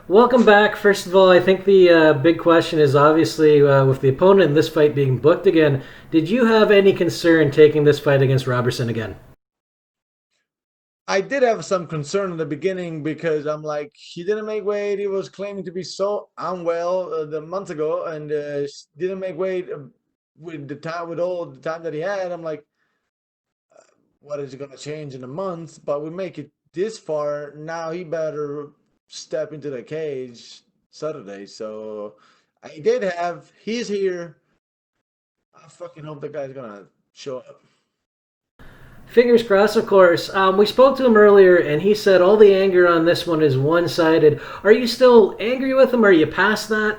Welcome back. First of all, I think the big question is obviously with the opponent in this fight being booked again. Did you have any concern taking this fight against Roberson again? I did have some concern in the beginning because I'm like, he didn't make weight. He was claiming to be so unwell the month ago, and didn't make weight with the time with all the time that he had. I'm like, what is going to change in a month? But we make it this far now. He better step into the cage Saturday. So I did have. He's here. I fucking hope the guy's gonna show up. Fingers crossed, of course. We spoke to him earlier, and he said all the anger on this one is one-sided. Are you still angry with him? Are you past that?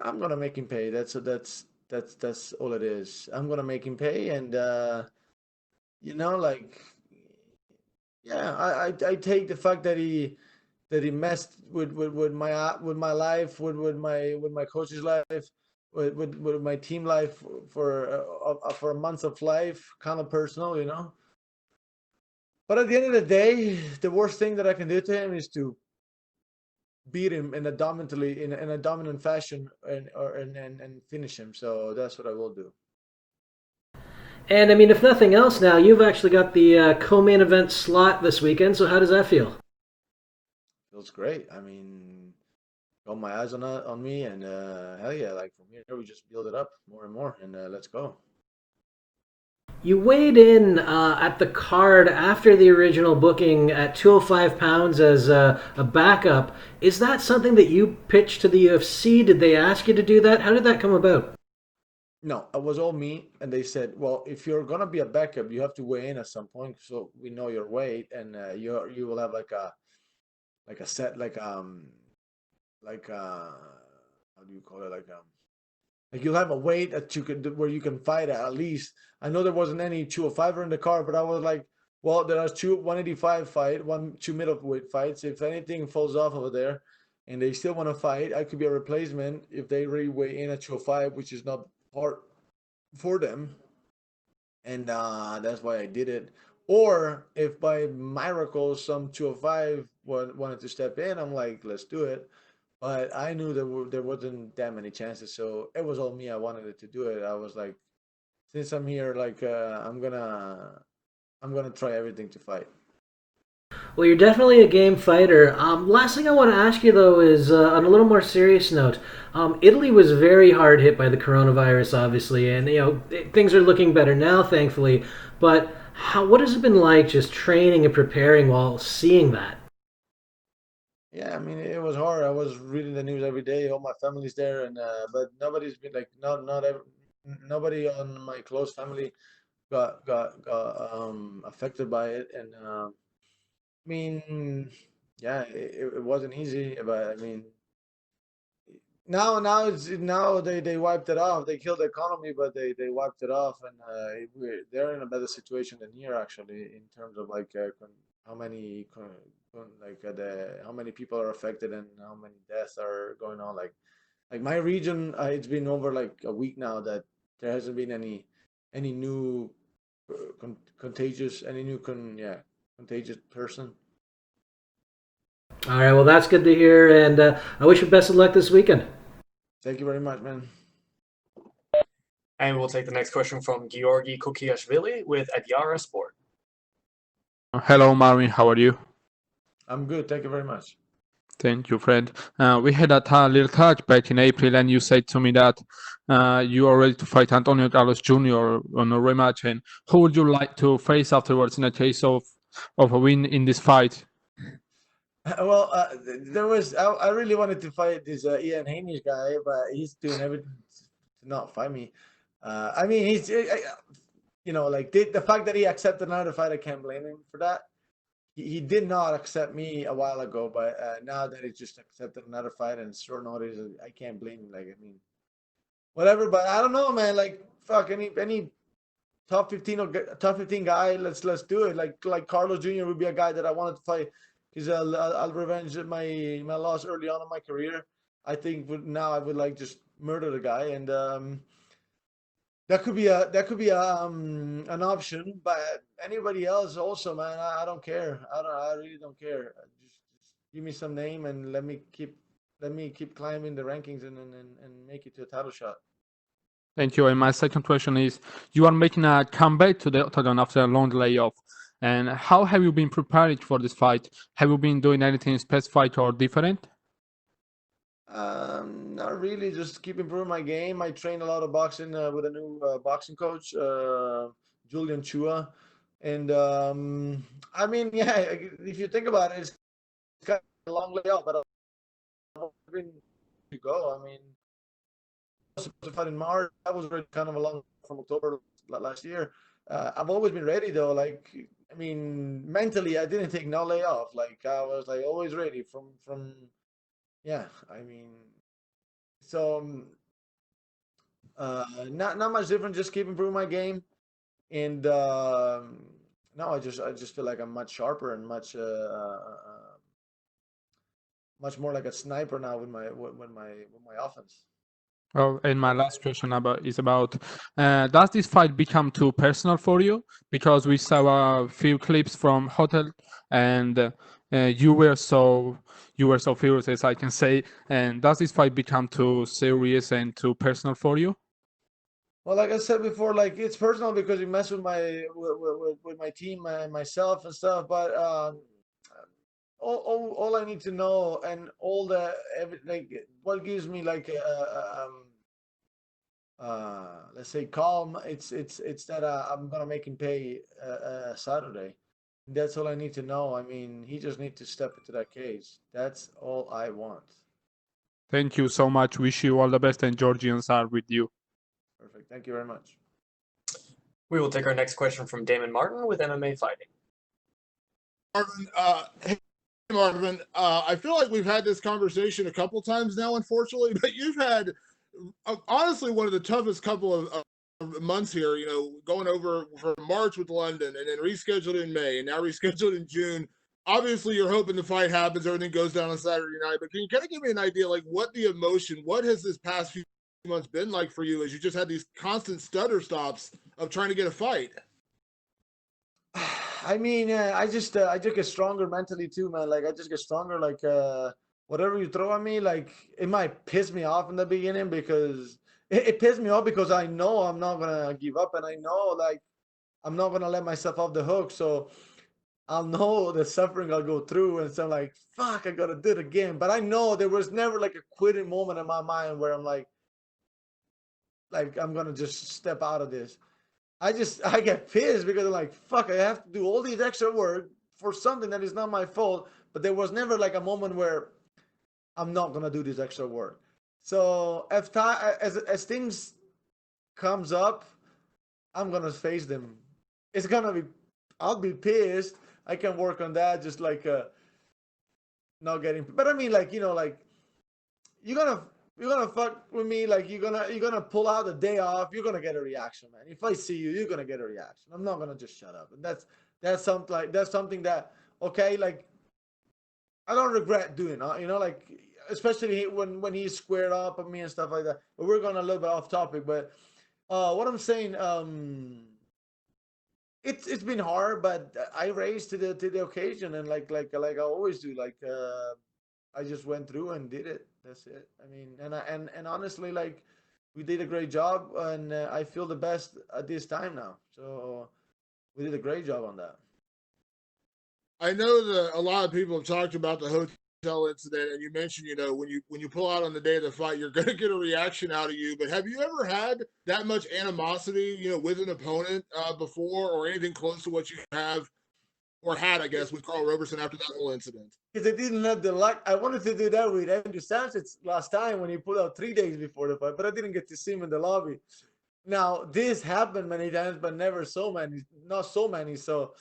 I'm gonna make him pay. That's all it is. I'm gonna make him pay, and like, yeah, I take the fact that he messed with my life, with my coach's life, with my team life for a month of life, kind of personal. But at the end of the day, the worst thing that I can do to him is to beat him in a dominant fashion and finish him. So that's what I will do. And I mean, if nothing else, now you've actually got the co-main event slot this weekend. So how does that feel? Feels great. I mean, got my eyes on me, and hell yeah, like from here we just build it up more and more, and let's go. You weighed in at the card after the original booking at 205 pounds as a backup. Is that something that you pitched to the UFC? Did they ask you to do that? How did that come about? No, it was all me, and they said, well, if you're gonna be a backup, you have to weigh in at some point, so we know your weight, and you will have like a set how do you call it, like you'll have a weight that you can where you can fight at least. I know there wasn't any 205 in the car, but I was like, well, there are two 185 fight, two middleweight fights. If anything falls off over there, and they still want to fight, I could be a replacement if they really weigh in at 205, which is not hard for them, and that's why I did it. Or if by miracle some 205 wanted to step in, I'm like, let's do it. But I knew there wasn't that many chances, so it was all me. I wanted it to do it. I was like, since I'm here, like I'm gonna try everything to fight. Well, you're definitely a game fighter. Last thing I want to ask you, though, is on a little more serious note. Italy was very hard hit by the coronavirus, obviously, and things are looking better now, thankfully. But what has it been like just training and preparing while seeing that? Yeah, I mean it was hard. I was reading the news every day. All my family's there, and but nobody's been like nobody on my close family got affected by it, and I mean, yeah, it wasn't easy, but I mean, now they wiped it off. They killed the economy, but they wiped it off, and they're in a better situation than here actually in terms of like how many the how many people are affected and how many deaths are going on. Like my region, it's been over like a week now that there hasn't been any new contagious any new contagious person. All right, well, that's good to hear, and I wish you best of luck this weekend. Thank you very much, man. And we'll take the next question from Georgi Kokiashvili with Adyara Sport. Hello, Marvin. How are you? I'm good. Thank you very much. Thank you, friend. We had a little touch back in April, and you said to me that you are ready to fight Antonio Carlos Jr. on a rematch. And who would you like to face afterwards in a case of a win in this fight? Well, there was I really wanted to fight this Ian Haney's guy, but he's doing everything to not fight me. I mean, he's like the fact that he accepted another fight, I can't blame him for that. He did not accept me a while ago, but now that he just accepted another fight and short notice, I can't blame him. Like, I mean, whatever. But I don't know, man. Like, fuck any top 15 guy. Let's do it. Like Carlos Jr. would be a guy that I wanted to fight because I'll revenge my loss early on in my career. I think now I would like just murder the guy, and that could be an option. But anybody else also, man, I don't care. I really don't care. Just give me some name and let me keep climbing the rankings and make it to a title shot. Thank you. And my second question is, you are making a comeback to the octagon after a long layoff. And how have you been preparing for this fight? Have you been doing anything specific or different? Not really. Just keep improving my game. I train a lot of boxing with a new boxing coach, Julian Chua, and I mean, yeah, if you think about it, it's kind of a long layoff, but I've been to go. I mean, I was supposed to fight in March. That was already kind of a long from October last year. I've always been ready though. Like, I mean, mentally, I didn't take no layoff. Like, I was like always ready from. Yeah, I mean, so not much different. Just keep improving my game, and no, I just feel like I'm much sharper and much more like a sniper now with my offense. Oh, and my last question is about does this fight become too personal for you? Because we saw a few clips from hotel, and you were so furious, as I can say. And does this fight become too serious and too personal for you? Well, like I said before, like it's personal because you mess with with my team and myself and stuff. But all I need to know and like what gives me like let's say calm. It's that I'm gonna make him pay Saturday. That's all I need to know. I mean, he just needs to step into that cage. That's all I want. Thank you so much. Wish you all the best, and Georgians are with you. Perfect. Thank you very much. We will take our next question from Damon Martin with MMA Fighting. Marvin, hey Marvin, I feel like we've had this conversation a couple times now, unfortunately, but you've had honestly one of the toughest couple of months here. You know, going over from March with London, and then rescheduled in May, and now rescheduled in June. Obviously, you're hoping the fight happens, everything goes down on Saturday night. But can you kind of give me an idea, like what the emotion, what has this past few months been like for you, as you just had these constant stutter stops of trying to get a fight? I mean, I just get stronger mentally too, man. Like I just get stronger. Like whatever you throw at me, like it might piss me off in the beginning because it pissed me off because I know I'm not gonna give up, and I know like I'm not gonna let myself off the hook. So I'll know the suffering I'll go through, and so I'm like, fuck, I gotta do it again. But I know there was never like a quitting moment in my mind where I'm like I'm gonna just step out of this. I get pissed because I'm like, fuck, I have to do all these extra work for something that is not my fault. But there was never like a moment where I'm not gonna do this extra work. So if as things comes up, I'm gonna face them. It's gonna be, I'll be pissed. I can work on that, just like not getting. But I mean, like like you're gonna fuck with me, like you're gonna pull out the day off, you're gonna get a reaction, man. If I see you, you're gonna get a reaction. I'm not gonna just shut up. And that's something that, okay, like I don't regret doing, like especially when he squared up at me and stuff like that. But we're going a little bit off topic. But what I'm saying, it's been hard, but I raised to the occasion, and like I always do. Like I just went through and did it. That's it. I mean, and honestly, like we did a great job, and I feel the best at this time now. So we did a great job on that. I know that a lot of people have talked about the hotel incident, and you mentioned, when you pull out on the day of the fight, you're going to get a reaction out of you. But have you ever had that much animosity, with an opponent before, or anything close to what you have or had, I guess, with Karl Roberson after that whole incident? Because I didn't have the luck. I wanted to do that with Andrew Sanchez last time when he pulled out 3 days before the fight, but I didn't get to see him in the lobby. Now this happened many times, but never so many, not so many. So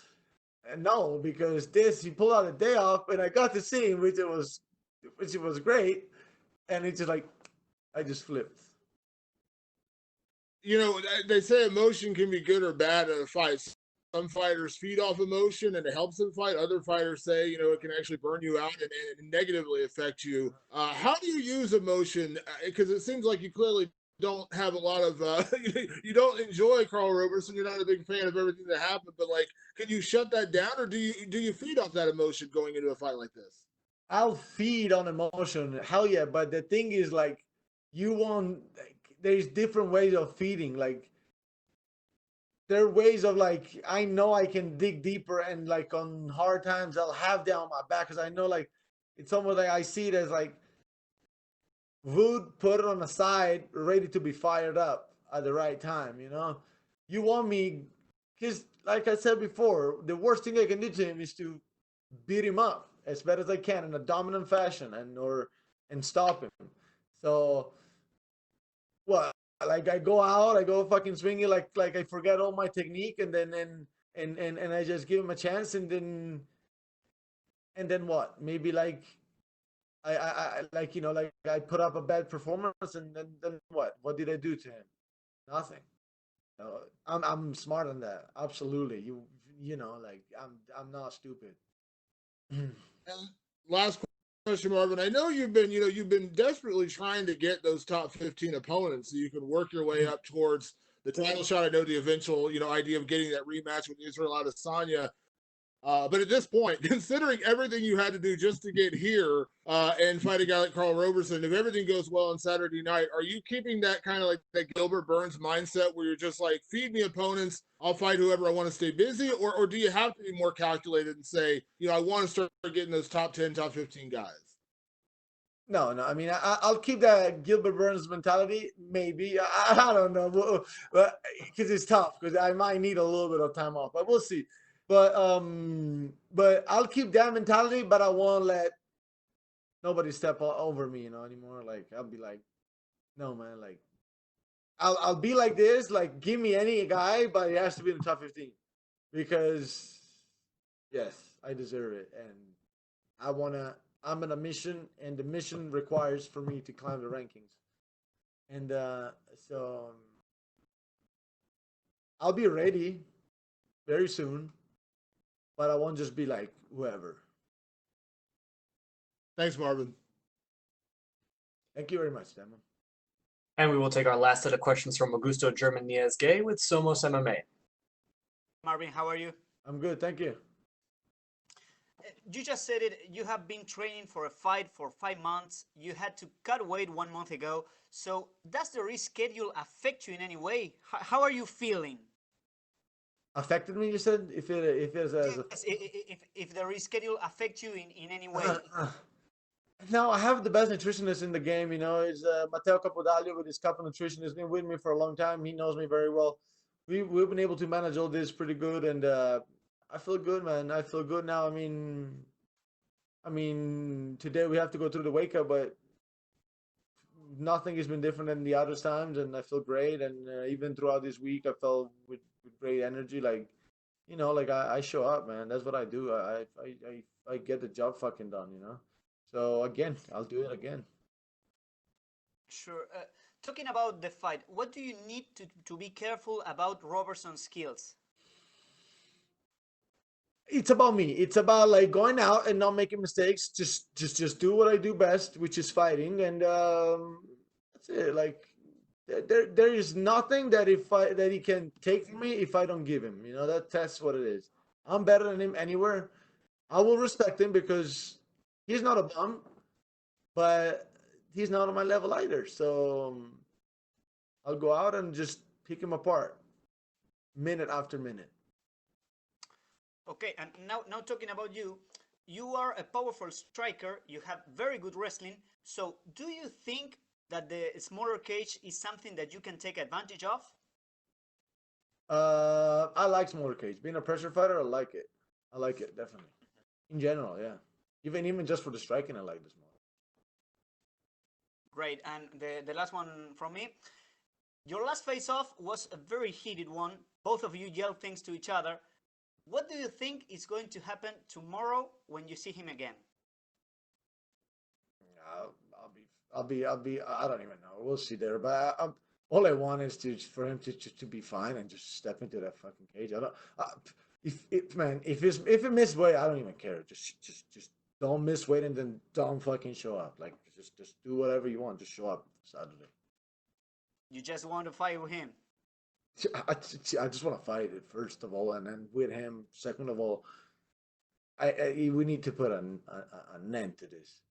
no, because this he pulled out a day off, and I got to see him, which was great, and it's just like I just flipped. They say emotion can be good or bad in a fight. Some fighters feed off emotion and it helps them fight. Other fighters say, it can actually burn you out and negatively affect you. How do you use emotion? Because it seems like you clearly don't have a lot of, you don't enjoy Karl Roberson. You're not a big fan of everything that happened, but like, can you shut that down, or do you feed off that emotion going into a fight like this? I'll feed on emotion. Hell yeah. But the thing is, like, you want, like, there's different ways of feeding. Like, there are ways of, like, I know I can dig deeper, and like on hard times I'll have that on my back, because I know, like, it's almost like I see it as like wood, put it on the side, ready to be fired up at the right time. You want me, because like I said before, the worst thing I can do to him is to beat him up as bad as I can in a dominant fashion, and stop him. So, well, like, I go out, I go fucking swinging, like I forget all my technique, and then and I just give him a chance, and then what? Maybe like I like, like I put up a bad performance, and then what? What did I do to him? Nothing. I'm smart on that. Absolutely. Like, I'm not stupid. And last question, Marvin. I know you've been desperately trying to get those top 15 opponents so you can work your way up towards the title shot. I know the eventual, idea of getting that rematch with Israel Adesanya. But at this point, considering everything you had to do just to get here and fight a guy like Karl Roberson, if everything goes well on Saturday night, are you keeping that kind of like that Gilbert Burns mindset where you're just like, feed me opponents, I'll fight whoever I want to stay busy? Or do you have to be more calculated and say, I want to start getting those top 10, top 15 guys? No, no. I mean, I'll keep that Gilbert Burns mentality. Maybe I don't know, because it's tough. Because I might need a little bit of time off, but we'll see. But I'll keep that mentality. But I won't let nobody step over me, anymore. Like, I'll be like, no, man. Like, I'll be like this. Like, give me any guy, but it has to be in the top 15, because yes, I deserve it, and I wanna. I'm on a mission, and the mission requires for me to climb the rankings. And so I'll be ready very soon, but I won't just be like whoever. Thanks, Marvin. Thank you very much, Damon. And we will take our last set of questions from Augusto German Niez Gay with Somos MMA. Marvin, how are you? I'm good, thank you. You just said it. You have been training for a fight for 5 months. You had to cut weight 1 month ago. So does the reschedule affect you in any way? How are you feeling? Affected me, you said? If it's as a... Yes, if the reschedule affects you in any way. No, I have the best nutritionist in the game. It's Matteo Capodaglio with his couple nutritionist. He's been with me for a long time. He knows me very well. We've been able to manage all this pretty good, and I feel good, man. I feel good now. I mean, today we have to go through the wake up, but nothing has been different than the other times, and I feel great. And even throughout this week, I felt with great energy. Like, like I show up, man. That's what I do. I get the job fucking done. So again, I'll do it again. Sure. Talking about the fight, what do you need to be careful about Roberson's skills? It's about me. It's about like going out and not making mistakes. Just do what I do best, which is fighting, and that's it. Like, there is nothing that that he can take from me if I don't give him. That's what it is. I'm better than him anywhere. I will respect him because he's not a bum, but he's not on my level either. So I'll go out and just pick him apart, minute after minute. Okay, and now talking about you, you are a powerful striker. You have very good wrestling. So do you think that the smaller cage is something that you can take advantage of? I like smaller cage. Being a pressure fighter, I like it. I like it definitely. In general, yeah. Even just for the striking, I like the small. Great. And the last one from me. Your last face-off was a very heated one. Both of you yelled things to each other. What do you think is going to happen tomorrow when you see him again? I'll be. I don't even know. We'll see there. But all I want is for him to be fine and just step into that fucking cage. I don't. If it miss weight, I don't even care. Just don't miss weight, and then don't fucking show up. Like, just do whatever you want. Just show up Saturday. You just want to fight with him. I just want to fight it first of all, and then with him second of all. we need to put an end to this.